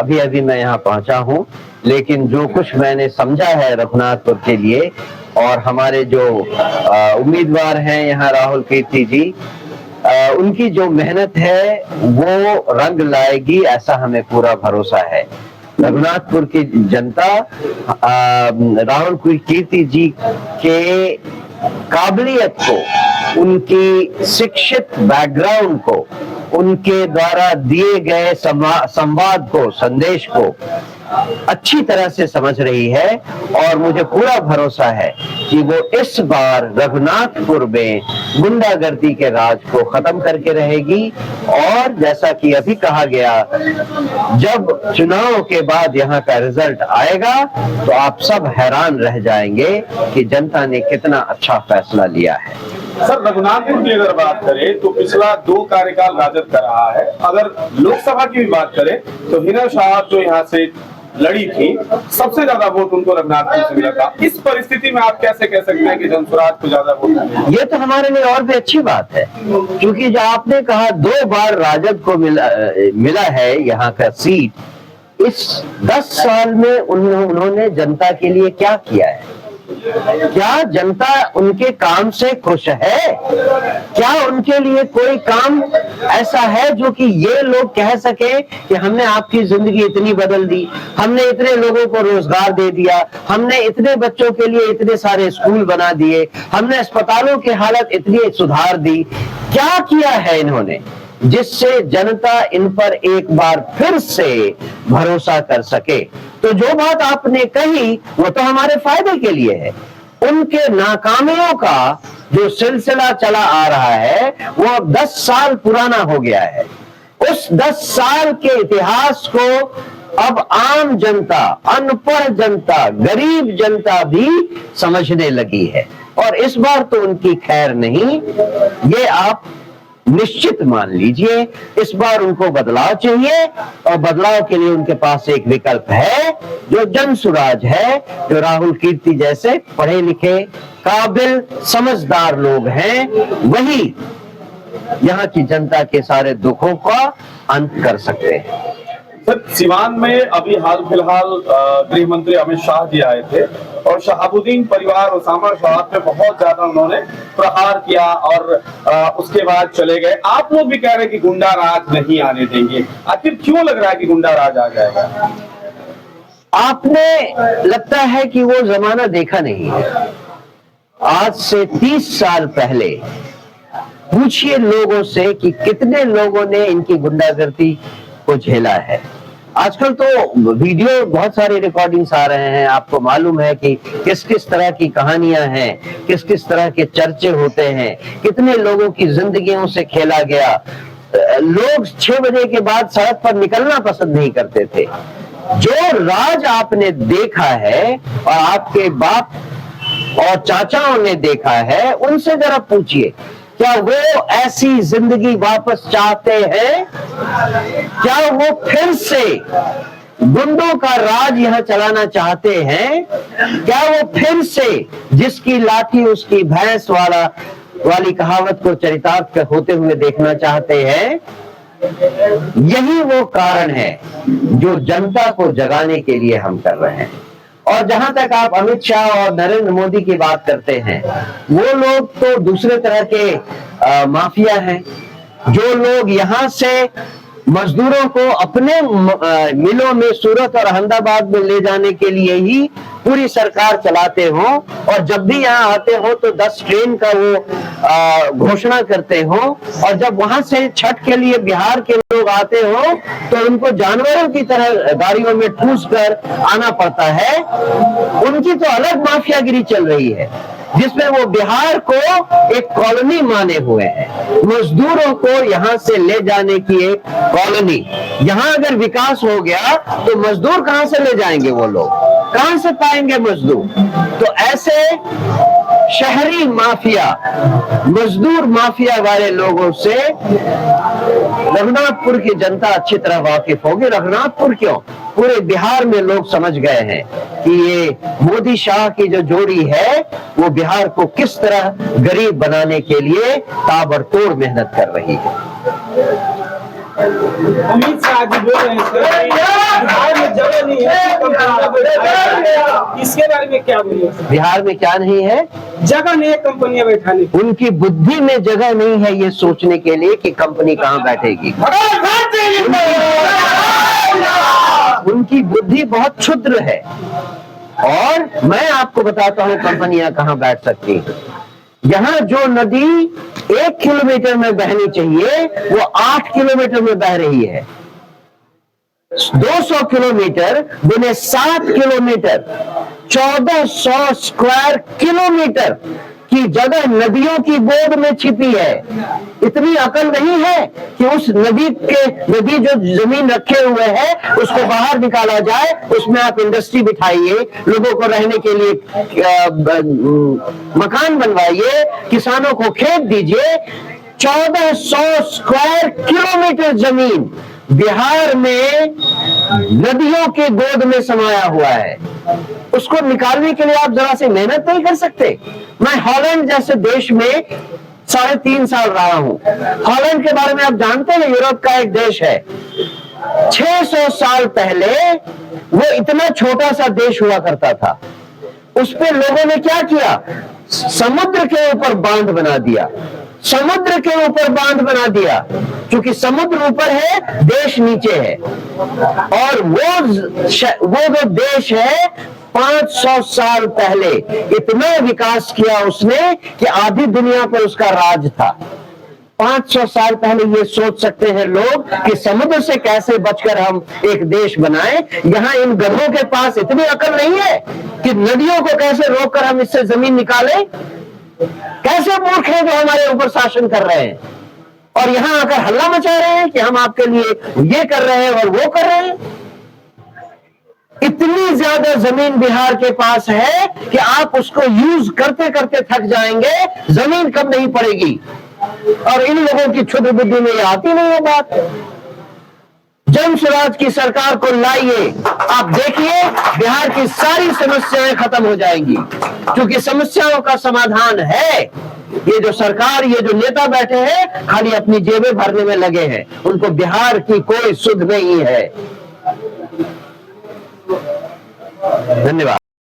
अभी अभी मैं यहाँ पहुंचा हूँ, लेकिन जो कुछ मैंने समझा है रघुनाथपुर के लिए, और हमारे जो उम्मीदवार हैं यहाँ राहुल कीर्ति जी, उनकी जो मेहनत है वो रंग लाएगी, ऐसा हमें पूरा भरोसा है। रघुनाथपुर की जनता राहुल कीर्ति जी के काबिलियत को, उनकी शिक्षित बैकग्राउंड को, उनके द्वारा दिए गए संवाद को, संदेश को अच्छी तरह से समझ रही है, और मुझे पूरा भरोसा है कि वो इस बार रघुनाथपुर में गुंडागर्दी के राज को खत्म करके रहेगी। और जैसा कि अभी कहा गया, जब चुनाव के बाद यहाँ का रिजल्ट आएगा तो आप सब हैरान रह जाएंगे कि जनता ने कितना अच्छा फैसला लिया है। सर, रघुनाथपुर की अगर बात करें तो पिछला 2 कार्यकाल राजद का रहा है। अगर लोकसभा की भी बात करें तो हिना शाह जो यहाँ से लड़ी थी, सबसे ज्यादा वोट उनको रघुनाथपुर से मिला था। इस परिस्थिति में आप कैसे कह सकते हैं कि जनसुराज को ज्यादा वोट मिले? ये तो हमारे लिए और भी अच्छी बात है, क्योंकि जो आपने कहा 2 बार राजद को मिला है यहाँ का सीट, इस 10 साल में उन्होंने जनता के लिए क्या किया है? क्या जनता उनके काम से खुश है? क्या उनके लिए कोई काम ऐसा है जो कि ये लोग कह सके कि हमने आपकी जिंदगी इतनी बदल दी, हमने इतने लोगों को रोजगार दे दिया, हमने इतने बच्चों के लिए इतने सारे स्कूल बना दिए, हमने अस्पतालों की हालत इतनी सुधार दी? क्या किया है इन्होंने जिससे जनता इन पर एक बार फिर से भरोसा कर सके? तो जो बात आपने कही वो तो हमारे फायदे के लिए है। उनके नाकामियों का जो सिलसिला चला आ रहा है वो अब 10 साल पुराना हो गया है। उस 10 साल के इतिहास को अब आम जनता, अनपढ़ जनता, गरीब जनता भी समझने लगी है, और इस बार तो उनकी खैर नहीं, ये आप निश्चित मान लीजिए। इस बार उनको बदलाव चाहिए, और बदलाव के लिए उनके पास एक विकल्प है जो जनसुराज है, जो राहुल कीर्ति जैसे पढ़े लिखे, काबिल, समझदार लोग हैं, वही यहाँ की जनता के सारे दुखों का अंत कर सकते हैं। सर, सिवान में अभी हाल फिलहाल गृह मंत्री अमित शाह जी आए थे और शहाबुद्दीन परिवार उसामा शहाब पे बहुत ज्यादा उन्होंने प्रहार किया, और उसके बाद चले गए। आप लोग भी कह रहे हैं कि गुंडा राज नहीं आने देंगे, आखिर क्यों लग रहा है कि गुंडा राज आ जाएगा? आपने लगता है कि वो जमाना देखा नहीं है। आज से 30 साल पहले पूछिए लोगों से कि कितने लोगों ने इनकी गुंडागर्दी को झेला है। आजकल तो वीडियो, बहुत सारे रिकॉर्डिंग्स आ रहे हैं, आपको मालूम है कि किस किस तरह की कहानियां हैं, किस किस तरह के चर्चे होते हैं, कितने लोगों की जिंदगियों से खेला गया। लोग 6 बजे के बाद सड़क पर निकलना पसंद नहीं करते थे। जो राज आपने देखा है और आपके बाप और चाचाओं ने देखा है, उनसे जरा पूछिए, क्या वो ऐसी जिंदगी वापस चाहते हैं? क्या वो फिर से गुंडों का राज यहां चलाना चाहते हैं? क्या वो फिर से जिसकी लाठी उसकी भैंस वाली कहावत को चरितार्थ होते हुए देखना चाहते हैं? यही वो कारण है जो जनता को जगाने के लिए हम कर रहे हैं। और जहां तक आप अमित शाह और नरेंद्र मोदी की बात करते हैं, वो लोग तो दूसरे तरह के माफिया हैं। जो लोग यहां से मजदूरों को अपने मिलों में सूरत और अहमदाबाद में ले जाने के लिए ही पूरी सरकार चलाते हो, और जब भी यहाँ आते हो तो 10 ट्रेन का वो घोषणा करते हो, और जब वहां से छठ के लिए बिहार के लोग आते हो तो उनको जानवरों की तरह गाड़ियों में ठूस कर आना पड़ता है। उनकी तो अलग माफियागिरी चल रही है, जिसमें वो बिहार को एक कॉलोनी माने हुए हैं, मजदूरों को यहाँ से ले जाने की एक कॉलोनी। यहाँ अगर विकास हो गया तो मजदूर कहाँ से ले जाएंगे? वो लोग कहाँ से पाएंगे मजदूर? तो ऐसे शहरी माफिया, मजदूर माफिया वाले लोगों से रघुनाथपुर की जनता अच्छी तरह वाकिफ होगी। रघुनाथपुर क्यों, पूरे बिहार में लोग समझ गए हैं कि ये मोदी शाह की जो जोड़ी है वो बिहार को किस तरह गरीब बनाने के लिए ताबड़तोड़ मेहनत कर रही है। अमित शाह जी बोल रहे हैं बिहार में जगह नहीं है कंपनियां बैठाने, इसके बारे में क्या बोलिए? बिहार में क्या नहीं है? जगह नहीं है कंपनियां बैठाने की। उनकी बुद्धि में जगह नहीं है ये सोचने के लिए कि कंपनी कहां बैठेगी। उनकी बुद्धि बहुत क्षुद्र है। और मैं आपको बताता हूं कंपनियां कहां बैठ सकती हैं। यहां जो नदी 1 किलोमीटर में बहनी चाहिए वो 8 किलोमीटर में बह रही है। 200 किलोमीटर गुने 7 किलोमीटर 1400 स्क्वायर किलोमीटर की जगह नदियों की गोद में छिपी है। इतनी अकल नहीं है कि उस नदी जो जमीन रखे हुए है उसको बाहर निकाला जाए, उसमें आप इंडस्ट्री बिठाइए, लोगों को रहने के लिए मकान बनवाइए, किसानों को खेत दीजिए। 1400 स्क्वायर किलोमीटर जमीन बिहार में नदियों के गोद में समाया हुआ है। उसको निकालने के लिए आप जरा से मेहनत नहीं कर सकते? मैं हॉलैंड जैसे देश में 3.5 साल रहा हूं। हॉलैंड के बारे में आप जानते हैं, यूरोप का एक देश है। 600 साल पहले वो इतना छोटा सा देश हुआ करता था। उस पे लोगों ने क्या किया? समुद्र के ऊपर बांध बना दिया। समुद्र के ऊपर बांध बना दिया, क्योंकि समुद्र ऊपर है, देश नीचे है। और वो जो देश है 500 साल पहले इतना विकास किया उसने कि आधी दुनिया पर उसका राज था। 500 साल पहले ये सोच सकते हैं लोग कि समुद्र से कैसे बचकर हम एक देश बनाएं। यहां इन गधों के पास इतनी अकल नहीं है कि नदियों को कैसे रोककर हम इससे जमीन निकालें। कैसे मूर्ख हैं जो हमारे ऊपर शासन कर रहे हैं और यहां आकर हल्ला मचा रहे हैं कि हम आपके लिए ये कर रहे हैं और वो कर रहे हैं। इतनी ज्यादा जमीन बिहार के पास है कि आप उसको यूज करते करते थक जाएंगे, जमीन कब नहीं पड़ेगी। और इन लोगों की क्षुद्र बुद्धि में ये आती नहीं है बात। जन स्वराज की सरकार को लाइए, आप देखिए बिहार की सारी समस्याएं खत्म हो जाएंगी, क्योंकि समस्याओं का समाधान है। ये जो सरकार, ये जो नेता बैठे हैं खाली अपनी जेबें भरने में लगे हैं, उनको बिहार की कोई सुध नहीं है। धन्यवाद।